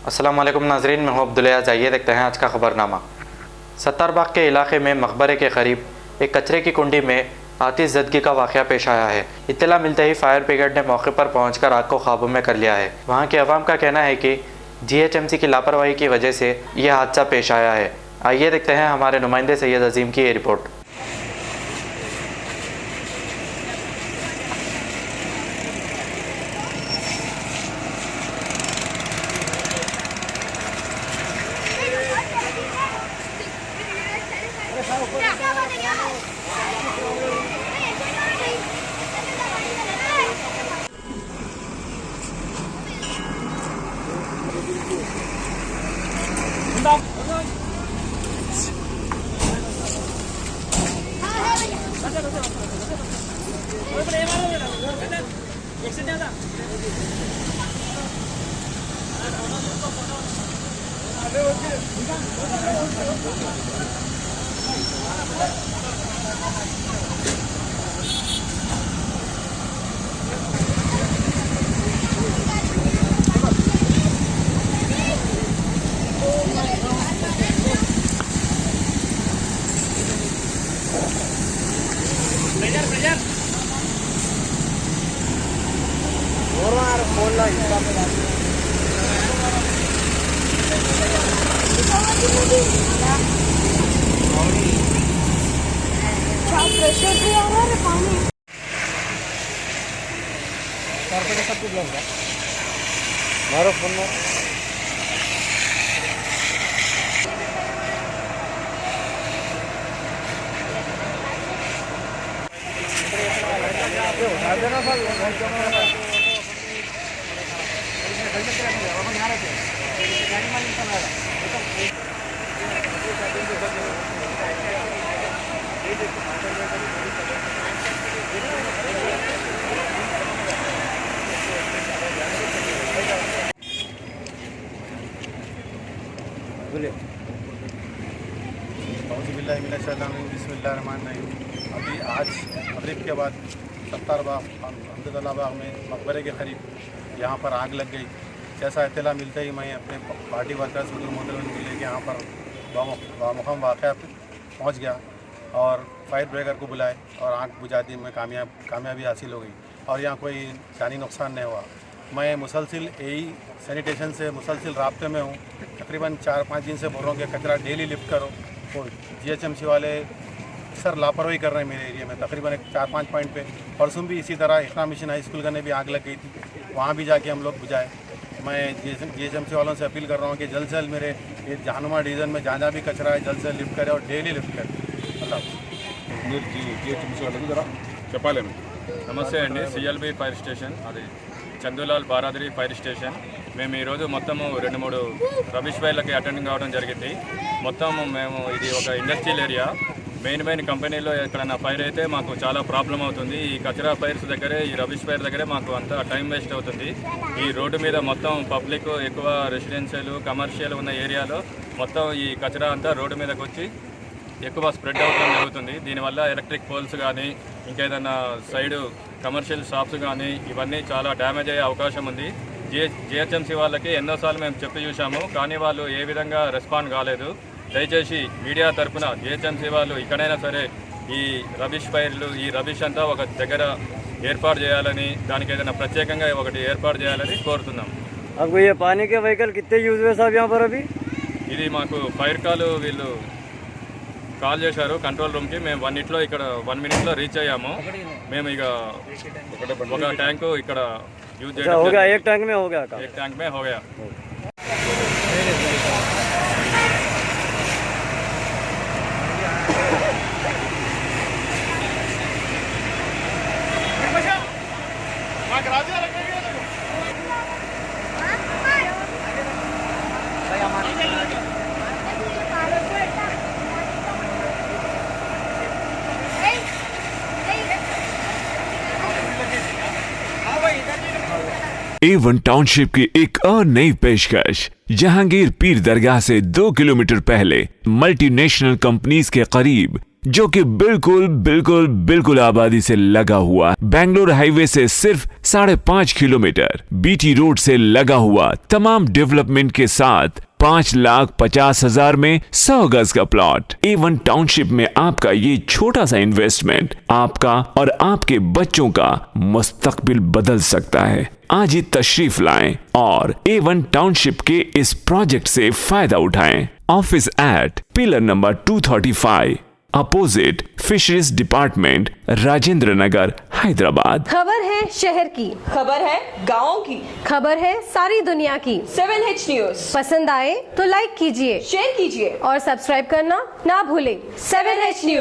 अस्सलाम वालेकुम नाजरीन, मैं हूं अब्दुल। जाइए देखते हैं आज का खबरनामा। सत्तारबाग के इलाके में मकबरे के करीब एक कचरे की कुंडी में आतिशज़दगी का वाक़या पेश आया है। इत्तला मिलते ही फायर ब्रिगेड ने मौके पर पहुंचकर आग को काबू में कर लिया है। वहां के अवाम का कहना है कि GHMC की लापरवाही की वजह से यह हादसा पेश आया है। आइए देखते हैं हमारे नुमाइंदे सैयद अजीम की ये रिपोर्ट। प्रेशर भी आ रहा है पानी मारो फोन मारो। बिस्मिल्लाहिर्रहमानिर्रहीम। अभी आज मगरिब के बाद सत्तारबाग अहमदुल्लाह में मकबरे के करीब यहाँ पर आग लग गई। जैसा इत्तला मिलते ही मैं अपने पार्टी वर्कर्स मोहतरम को लेकर यहाँ पर बामुकाम वाक़या पहुँच गया और फायर ब्रिगेड को बुलाए और आग बुझाने में कामयाबी हासिल हो गई और यहाँ कोई जानी नुकसान नहीं हुआ। मैं मुसलसिल यही सैनिटेशन से मुसलसिल राब्ते में हूँ। तकरीबन 4-5 दिन से बोल रहा हूँ कि कचरा डेली लिफ्ट करो। तो GHMC वाले सर लापरवाही कर रहे हैं मेरे एरिया में। तकरीबन 4-5 पॉइंट पे परसों भी इसी तरह इकरा मिशन हाई स्कूल करने भी आग लग गई थी, वहाँ भी जाके हम लोग बुझाए। मैं GHMC वालों से अपील कर रहा हूँ कि जल्द से जल्द मेरे ये जहानुमा डिवीज़न में जहाँ भी कचरा है जल्द से जल्द लिफ्ट करें और डेली लिफ्ट करें। अल्लाह GHMC వాళ్ళకి జరా చెప్పాలేము. నమస్తే అండి. CLB ఫైర్ స్టేషన్, అది చందులాల్ బారాదరి ఫైర్ స్టేషన్. మేము ఈరోజు మొత్తము 2-3 రబీష్ ఫైర్లకి అటెండ్ కావడం జరిగింది. మొత్తం మేము ఇది ఒక ఇండస్ట్రియల్ ఏరియా. మెయిన్ కంపెనీలో ఎక్కడైనా ఫైర్ అయితే మాకు చాలా ప్రాబ్లం అవుతుంది. ఈ కచరా ఫైర్స్ దగ్గరే, ఈ రబీష్ ఫైర్ దగ్గరే మాకు అంతా టైం వేస్ట్ అవుతుంది. ఈ రోడ్డు మీద మొత్తం పబ్లిక్ ఎక్కువ రెసిడెన్షియల్ కమర్షియల్ ఉన్న ఏరియాలో మొత్తం ఈ కచరా అంతా రోడ్డు మీదకి వచ్చి ఎక్కువ స్ప్రెడ్ అవ్వడం జరుగుతుంది. దీనివల్ల ఎలక్ట్రిక్ పోల్స్ కానీ ఇంకేదైనా సైడు కమర్షియల్ షాప్స్ కానీ ఇవన్నీ చాలా డ్యామేజ్ అయ్యే అవకాశం ఉంది. GHMC వాళ్ళకి ఎన్నోసార్లు మేము చెప్పి చూసాము, కానీ వాళ్ళు ఏ విధంగా రెస్పాండ్ కాలేదు. దయచేసి మీడియా తరఫున GHMC వాళ్ళు ఇక్కడైనా సరే ఈ రబీష్ ఫైర్లు, ఈ రబీష్ అంతా ఒక దగ్గర ఏర్పాటు చేయాలని, దానికి ఏదైనా ప్రత్యేకంగా ఒకటి ఏర్పాటు చేయాలని కోరుతున్నాం. आपको ये पानी के व्हीकल कितने यूज हुए साहब यहाँ पर अभी? ఇది మాకు ఫైర్ కాల్ వీళ్ళు కాల్ చేశారు కంట్రోల్ రూమ్కి. మేము 1 మినిట్లో రీచ్ అయ్యాము. మేము ఇక ఒక ట్యాంకు ఇక్కడ यूज हो गया, एक टैंक में हो गया काम? एक टैंक में हो गया. A1 टाउनशिप की एक और नई पेशकश। जहांगीर पीर दरगाह से 2 किलोमीटर पहले मल्टीनेशनल कंपनीज के करीब, जो कि बिल्कुल आबादी से लगा हुआ, बेंगलोर हाईवे से सिर्फ 5.5 किलोमीटर बीटी रोड से लगा हुआ तमाम डेवलपमेंट के साथ 5,50,000 में 100 गज का प्लॉट। A1 टाउनशिप में आपका ये छोटा सा इन्वेस्टमेंट आपका और आपके बच्चों का मुस्तकबिल बदल सकता है। आज ही तशरीफ लाएं और A1 टाउनशिप के इस प्रोजेक्ट से फायदा उठाएं। Office at pillar number 235 opposite fisheries department, Rajendra Nagar, Hyderabad. खबर है शहर की, खबर है गाँव की, खबर है सारी दुनिया की। 7H न्यूज पसंद आए तो लाइक कीजिए, शेयर कीजिए और सब्सक्राइब करना ना भूलें। 7H news.